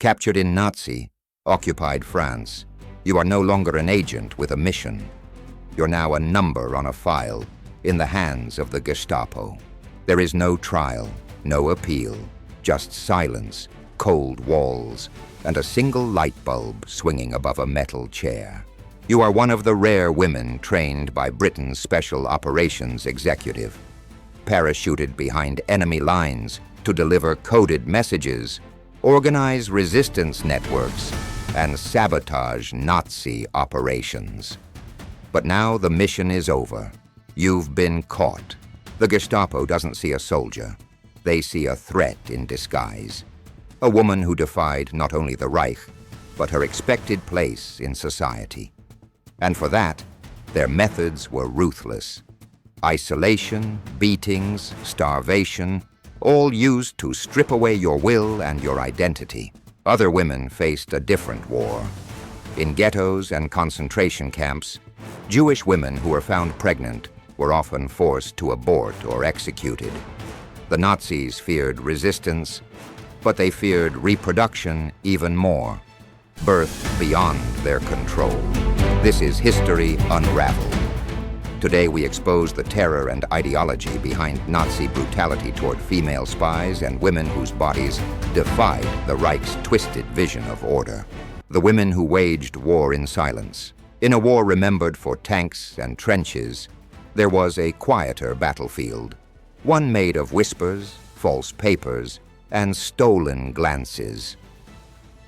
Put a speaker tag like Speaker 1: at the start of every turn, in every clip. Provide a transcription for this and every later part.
Speaker 1: Captured in Nazi, occupied France, you are no longer an agent with a mission. You're now a number on a file in the hands of the Gestapo. There is no trial, no appeal, just silence, cold walls, and a single light bulb swinging above a metal chair. You are one of the rare women trained by Britain's Special Operations Executive, parachuted behind enemy lines to deliver coded messages, organize resistance networks, and sabotage Nazi operations. But now the mission is over. You've been caught. The Gestapo doesn't see a soldier. They see a threat in disguise. A woman who defied not only the Reich, but her expected place in society. And for that, their methods were ruthless. Isolation, beatings, starvation, all used to strip away your will and your identity. Other women faced a different war. In ghettos and concentration camps, Jewish women who were found pregnant were often forced to abort or executed. The Nazis feared resistance, but they feared reproduction even more, birth beyond their control. This is History Unraveled. Today we expose the terror and ideology behind Nazi brutality toward female spies and women whose bodies defied the Reich's twisted vision of order. The women who waged war in silence. In a war remembered for tanks and trenches, there was a quieter battlefield, one made of whispers, false papers, and stolen glances.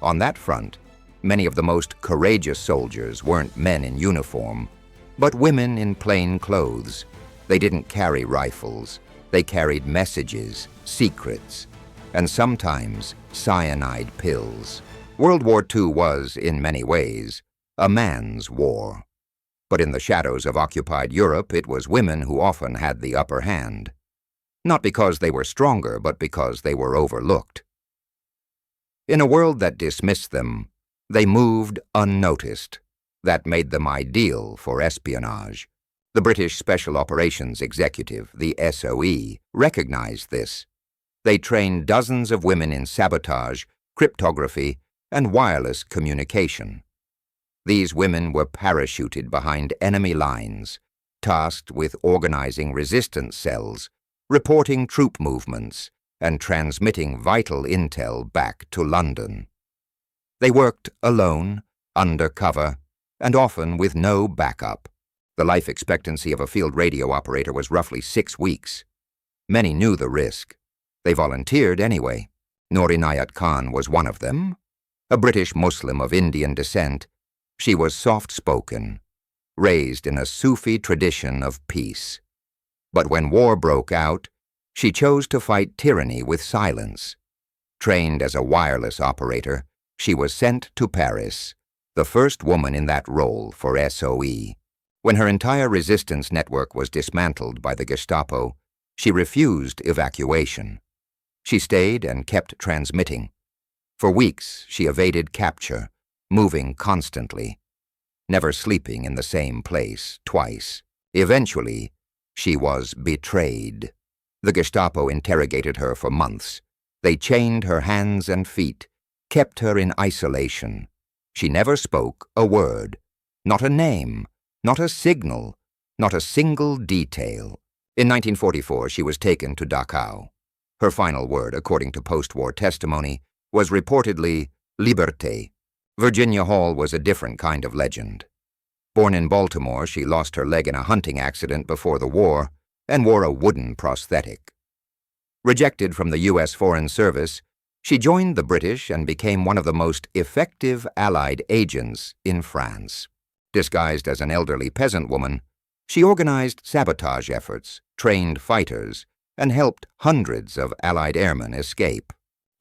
Speaker 1: On that front, many of the most courageous soldiers weren't men in uniform, but women in plain clothes. They didn't carry rifles. They carried messages, secrets, and sometimes cyanide pills. World War II was, in many ways, a man's war. But in the shadows of occupied Europe, it was women who often had the upper hand. Not because they were stronger, but because they were overlooked. In a world that dismissed them, they moved unnoticed. That made them ideal for espionage. The British Special Operations Executive, the SOE, recognized this. They trained dozens of women in sabotage, cryptography, and wireless communication. These women were parachuted behind enemy lines, tasked with organizing resistance cells, reporting troop movements, and transmitting vital intel back to London. They worked alone, undercover, and often with no backup. The life expectancy of a field radio operator was roughly 6 weeks. Many knew the risk. They volunteered anyway. Noor Inayat Khan was one of them. A British Muslim of Indian descent, she was soft-spoken, raised in a Sufi tradition of peace. But when war broke out, she chose to fight tyranny with silence. Trained as a wireless operator, she was sent to Paris, the first woman in that role for SOE. When her entire resistance network was dismantled by the Gestapo, she refused evacuation. She stayed and kept transmitting. For weeks, she evaded capture, moving constantly, never sleeping in the same place twice. Eventually, she was betrayed. The Gestapo interrogated her for months. They chained her hands and feet, kept her in isolation. She never spoke a word, not a name, not a signal, not a single detail. In 1944, she was taken to Dachau. Her final word, according to post-war testimony, was reportedly liberté. Virginia Hall was a different kind of legend. Born in Baltimore, she lost her leg in a hunting accident before the war and wore a wooden prosthetic. Rejected from the U.S. Foreign Service, she joined the British and became one of the most effective Allied agents in France. Disguised as an elderly peasant woman, she organized sabotage efforts, trained fighters, and helped hundreds of Allied airmen escape.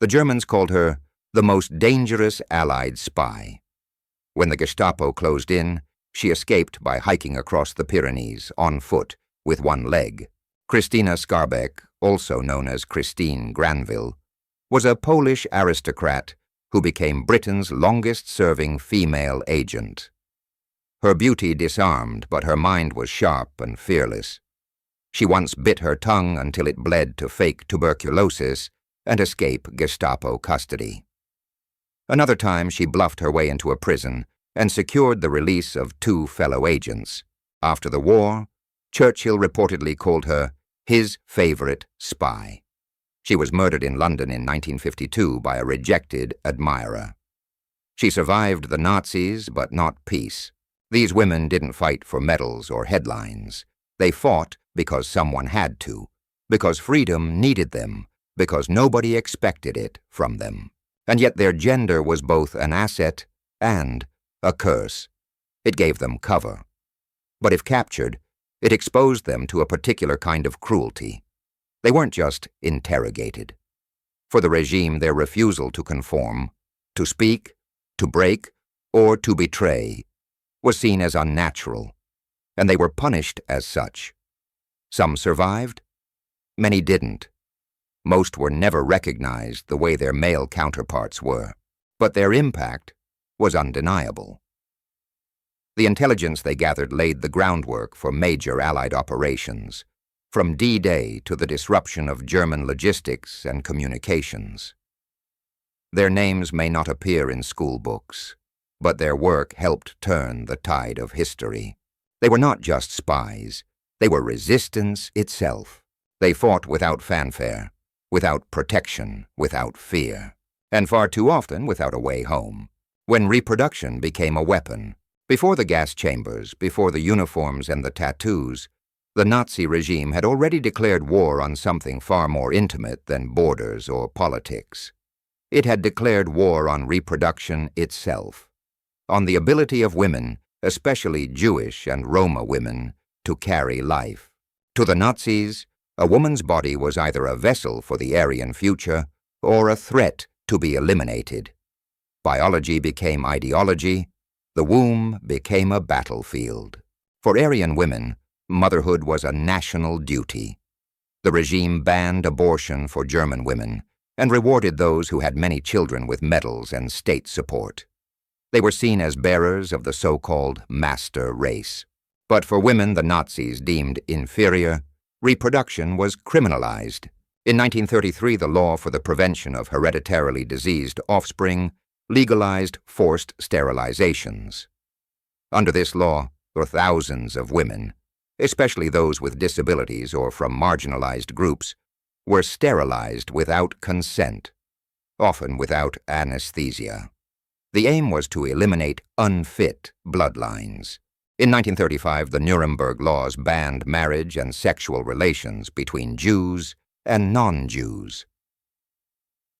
Speaker 1: The Germans called her the most dangerous Allied spy. When the Gestapo closed in, she escaped by hiking across the Pyrenees on foot with one leg. Christina Skarbek, also known as Christine Granville, was a Polish aristocrat who became Britain's longest-serving female agent. Her beauty disarmed, but her mind was sharp and fearless. She once bit her tongue until it bled to fake tuberculosis and escape Gestapo custody. Another time she bluffed her way into a prison and secured the release of 2 fellow agents. After the war, Churchill reportedly called her his favorite spy. She was murdered in London in 1952 by a rejected admirer. She survived the Nazis, but not peace. These women didn't fight for medals or headlines. They fought because someone had to, because freedom needed them, because nobody expected it from them. And yet their gender was both an asset and a curse. It gave them cover. But if captured, it exposed them to a particular kind of cruelty. They weren't just interrogated. For the regime, their refusal to conform, to speak, to break, or to betray was seen as unnatural, and they were punished as such. Some survived, many didn't. Most were never recognized the way their male counterparts were, but their impact was undeniable. The intelligence they gathered laid the groundwork for major Allied operations, from D-Day to the disruption of German logistics and communications. Their names may not appear in school books, but their work helped turn the tide of history. They were not just spies, they were resistance itself. They fought without fanfare, without protection, without fear, and far too often without a way home. When reproduction became a weapon, before the gas chambers, before the uniforms and the tattoos, the Nazi regime had already declared war on something far more intimate than borders or politics. It had declared war on reproduction itself, on the ability of women, especially Jewish and Roma women, to carry life. To the Nazis, a woman's body was either a vessel for the Aryan future or a threat to be eliminated. Biology became ideology, the womb became a battlefield. For Aryan women, motherhood was a national duty. The regime banned abortion for German women and rewarded those who had many children with medals and state support. They were seen as bearers of the so-called master race. But for women the Nazis deemed inferior, reproduction was criminalized. In 1933, the law for the prevention of hereditarily diseased offspring legalized forced sterilizations. Under this law, thousands of women, especially those with disabilities or from marginalized groups, were sterilized without consent, often without anesthesia. The aim was to eliminate unfit bloodlines. In 1935, the Nuremberg laws banned marriage and sexual relations between Jews and non-Jews.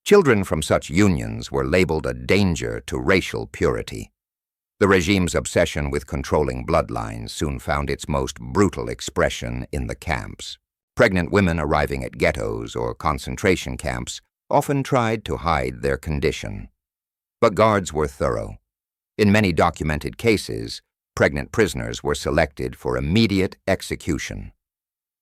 Speaker 1: Children from such unions were labeled a danger to racial purity. The regime's obsession with controlling bloodlines soon found its most brutal expression in the camps. Pregnant women arriving at ghettos or concentration camps often tried to hide their condition. But guards were thorough. In many documented cases, pregnant prisoners were selected for immediate execution.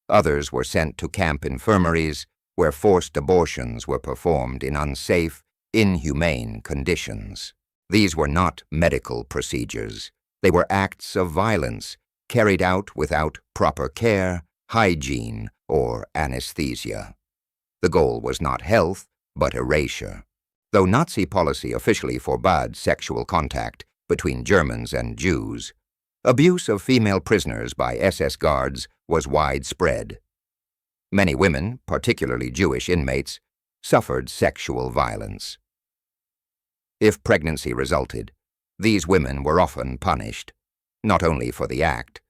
Speaker 1: Others were sent to camp infirmaries where forced abortions were performed in unsafe, inhumane conditions. These were not medical procedures. They were acts of violence carried out without proper care, hygiene, or anesthesia. The goal was not health, but erasure. Though Nazi policy officially forbade sexual contact between Germans and Jews, abuse of female prisoners by SS guards was widespread. Many women, particularly Jewish inmates, suffered sexual violence. If pregnancy resulted, these women were often punished, not only for the act,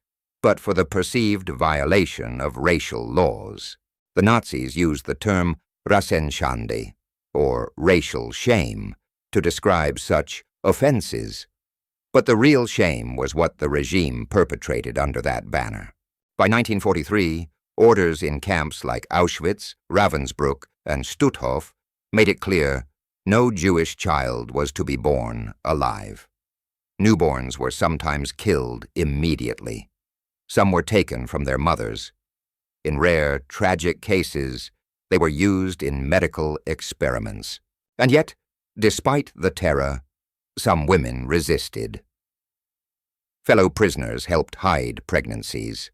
Speaker 1: but for the perceived violation of racial laws. The Nazis used the term Rassenschande, or racial shame, to describe such offenses. But the real shame was what the regime perpetrated under that banner. By 1943, orders in camps like Auschwitz, Ravensbrück, and Stutthof made it clear no Jewish child was to be born alive. Newborns were sometimes killed immediately. Some were taken from their mothers. In rare, tragic cases, they were used in medical experiments. And yet, despite the terror, some women resisted. Fellow prisoners helped hide pregnancies.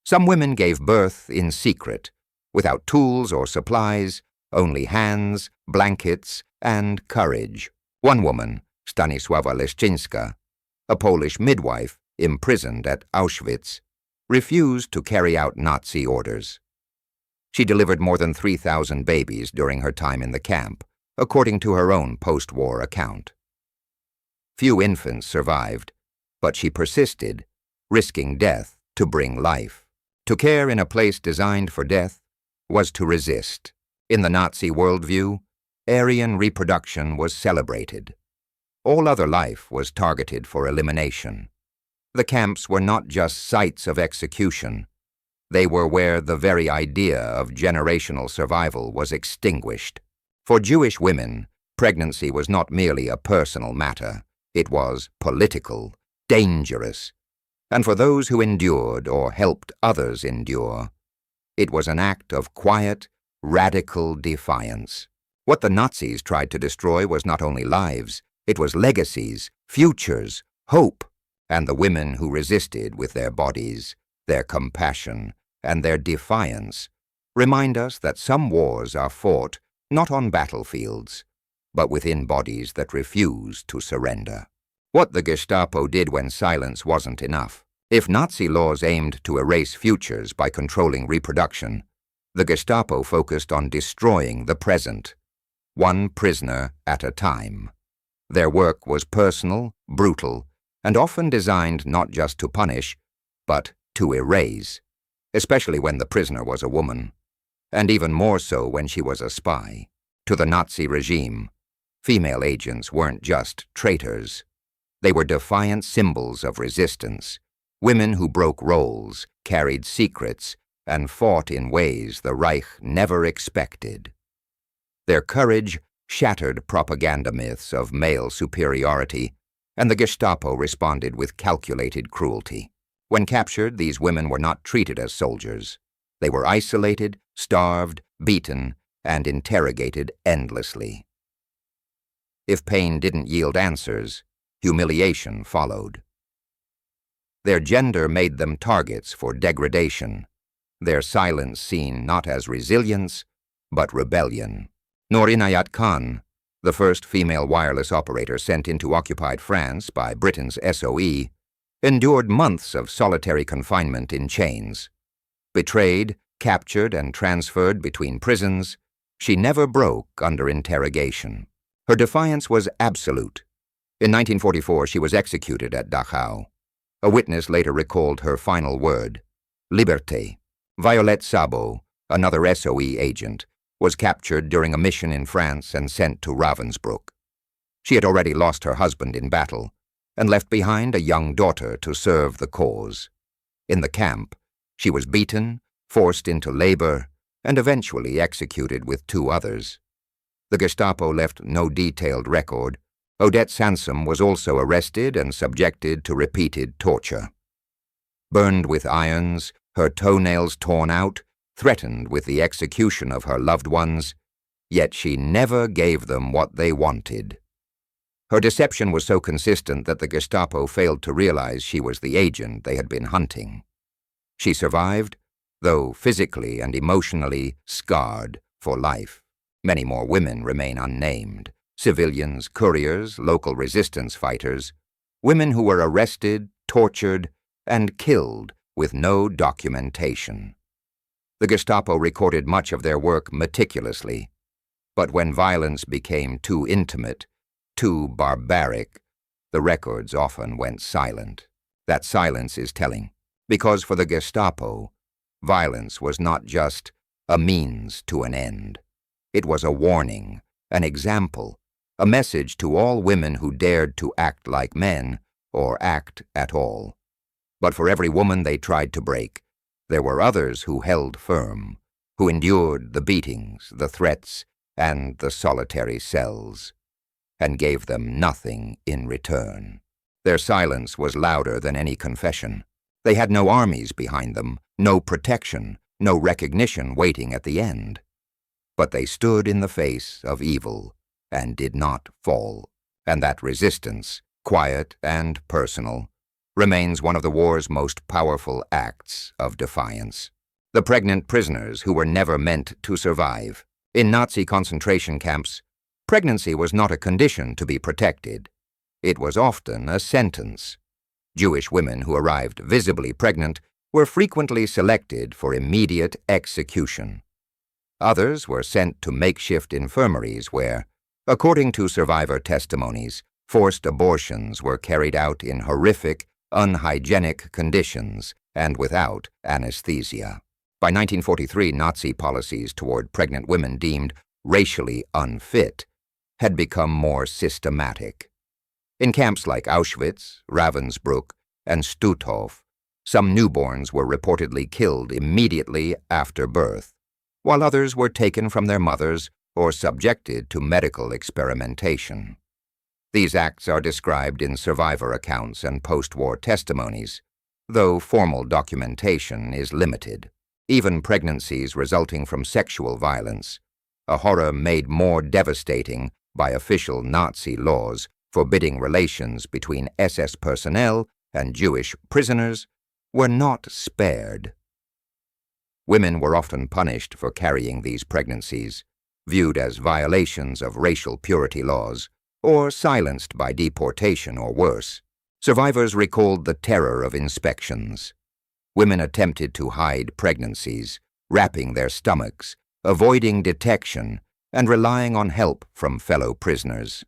Speaker 1: Some women gave birth in secret, without tools or supplies, only hands, blankets, and courage. One woman, Stanisława Leszczyńska, a Polish midwife imprisoned at Auschwitz, refused to carry out Nazi orders. She delivered more than 3,000 babies during her time in the camp, according to her own post-war account. Few infants survived, but she persisted, risking death to bring life. To care in a place designed for death was to resist. In the Nazi worldview, Aryan reproduction was celebrated. All other life was targeted for elimination. The camps were not just sites of execution. They were where the very idea of generational survival was extinguished. For Jewish women, pregnancy was not merely a personal matter. It was political, dangerous. And for those who endured or helped others endure, it was an act of quiet, radical defiance. What the Nazis tried to destroy was not only lives, it was legacies, futures, hope, and the women who resisted with their bodies, their compassion, and their defiance remind us that some wars are fought not on battlefields, but within bodies that refuse to surrender. What the Gestapo did when silence wasn't enough. If Nazi laws aimed to erase futures by controlling reproduction, the Gestapo focused on destroying the present, one prisoner at a time. Their work was personal, brutal, and often designed not just to punish, but to erase, especially when the prisoner was a woman, and even more so when she was a spy. To the Nazi regime, female agents weren't just traitors. They were defiant symbols of resistance, women who broke roles, carried secrets, and fought in ways the Reich never expected. Their courage shattered propaganda myths of male superiority, and the Gestapo responded with calculated cruelty. When captured, these women were not treated as soldiers. They were isolated, starved, beaten, and interrogated endlessly. If pain didn't yield answers, humiliation followed. Their gender made them targets for degradation, their silence seen not as resilience, but rebellion. Nur Inayat Khan, the first female wireless operator sent into occupied France by Britain's SOE, endured months of solitary confinement in chains. Betrayed, captured, and transferred between prisons, she never broke under interrogation. Her defiance was absolute. In 1944, she was executed at Dachau. A witness later recalled her final word, liberté. Violette Sabo, another SOE agent, was captured during a mission in France and sent to Ravensbrück. She had already lost her husband in battle and left behind a young daughter to serve the cause. In the camp, she was beaten, forced into labor, and eventually executed with 2 others. The Gestapo left no detailed record. Odette Sansom was also arrested and subjected to repeated torture. Burned with irons, her toenails torn out, threatened with the execution of her loved ones, yet she never gave them what they wanted. Her deception was so consistent that the Gestapo failed to realize she was the agent they had been hunting. She survived, though physically and emotionally scarred for life. Many more women remain unnamed. Civilians, couriers, local resistance fighters, women who were arrested, tortured, and killed with no documentation. The Gestapo recorded much of their work meticulously, but when violence became too intimate, too barbaric, the records often went silent. That silence is telling, because for the Gestapo, violence was not just a means to an end. It was a warning, an example, a message to all women who dared to act like men or act at all. But for every woman they tried to break, there were others who held firm, who endured the beatings, the threats, and the solitary cells, and gave them nothing in return. Their silence was louder than any confession. They had no armies behind them, no protection, no recognition waiting at the end. But they stood in the face of evil and did not fall. And that resistance, quiet and personal, remains one of the war's most powerful acts of defiance. The pregnant prisoners who were never meant to survive. In Nazi concentration camps, Pregnancy was not a condition to be protected. It was often a sentence. Jewish women who arrived visibly pregnant were frequently selected for immediate execution. Others were sent to makeshift infirmaries where, according to survivor testimonies, forced abortions were carried out in horrific, unhygienic conditions and without anesthesia. By 1943, Nazi policies toward pregnant women deemed racially unfit had become more systematic. In camps like Auschwitz, Ravensbrück, and Stutthof, some newborns were reportedly killed immediately after birth, while others were taken from their mothers or subjected to medical experimentation. These acts are described in survivor accounts and post-war testimonies, though formal documentation is limited. Even pregnancies resulting from sexual violence, a horror made more devastating by official Nazi laws forbidding relations between SS personnel and Jewish prisoners, were not spared. Women were often punished for carrying these pregnancies, viewed as violations of racial purity laws, or silenced by deportation or worse. Survivors recalled the terror of inspections. Women attempted to hide pregnancies, wrapping their stomachs, avoiding detection, and relying on help from fellow prisoners.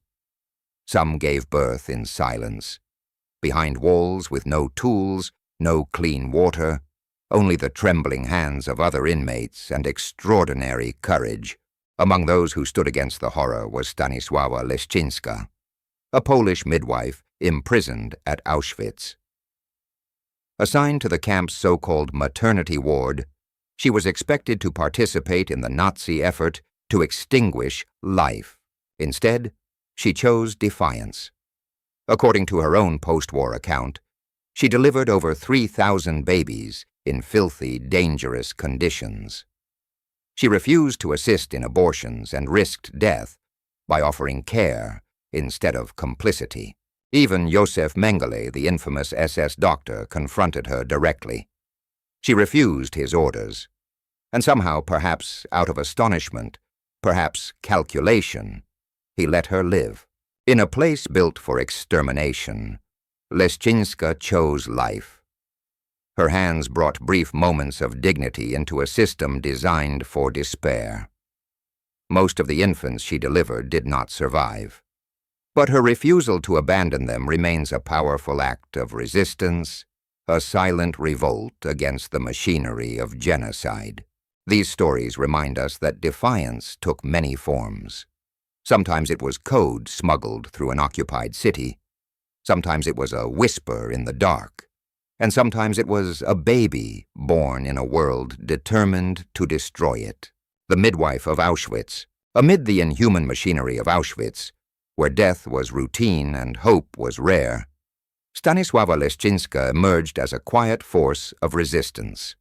Speaker 1: Some gave birth in silence, behind walls with no tools, no clean water, only the trembling hands of other inmates and extraordinary courage. Among those who stood against the horror was Stanisława Leszczyńska, a Polish midwife imprisoned at Auschwitz. Assigned to the camp's so-called maternity ward, she was expected to participate in the Nazi effort to extinguish life. Instead, she chose defiance. According to her own post-war account, she delivered over 3,000 babies in filthy, dangerous conditions. She refused to assist in abortions and risked death by offering care instead of complicity. Even Josef Mengele, the infamous SS doctor, confronted her directly. She refused his orders, and somehow, perhaps out of astonishment, perhaps calculation, he let her live. In a place built for extermination, Leszczyńska chose life. Her hands brought brief moments of dignity into a system designed for despair. Most of the infants she delivered did not survive, but her refusal to abandon them remains a powerful act of resistance, a silent revolt against the machinery of genocide. These stories remind us that defiance took many forms. Sometimes it was code smuggled through an occupied city. Sometimes it was a whisper in the dark. And sometimes it was a baby born in a world determined to destroy it. The midwife of Auschwitz. Amid the inhuman machinery of Auschwitz, where death was routine and hope was rare, Stanisława Leszczyńska emerged as a quiet force of resistance.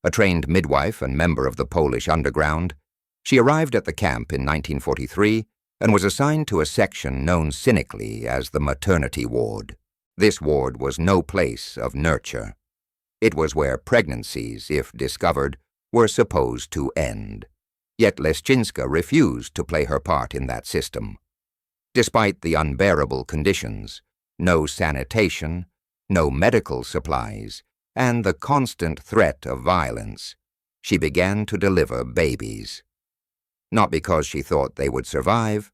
Speaker 1: A trained midwife and member of the Polish underground, she arrived at the camp in 1943 and was assigned to a section known cynically as the maternity ward. This ward was no place of nurture. It was where pregnancies, if discovered, were supposed to end. Yet Leszczyńska refused to play her part in that system. Despite the unbearable conditions, no sanitation, no medical supplies, and the constant threat of violence, she began to deliver babies. Not because she thought they would survive,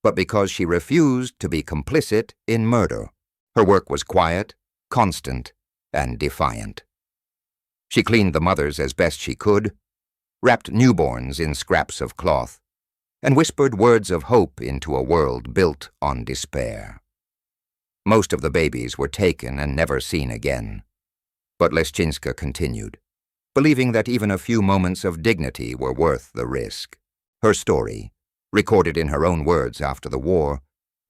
Speaker 1: but because she refused to be complicit in murder. Her work was quiet, constant, and defiant. She cleaned the mothers as best she could, wrapped newborns in scraps of cloth, and whispered words of hope into a world built on despair. Most of the babies were taken and never seen again. But Leszczyńska continued, believing that even a few moments of dignity were worth the risk. Her story, recorded in her own words after the war,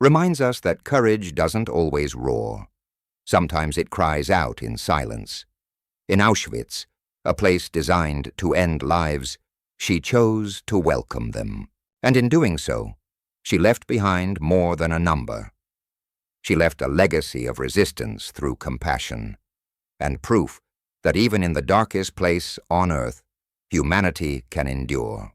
Speaker 1: reminds us that courage doesn't always roar. Sometimes it cries out in silence. In Auschwitz, a place designed to end lives, she chose to welcome them. And in doing so, she left behind more than a number. She left a legacy of resistance through compassion, and proof that even in the darkest place on earth, humanity can endure.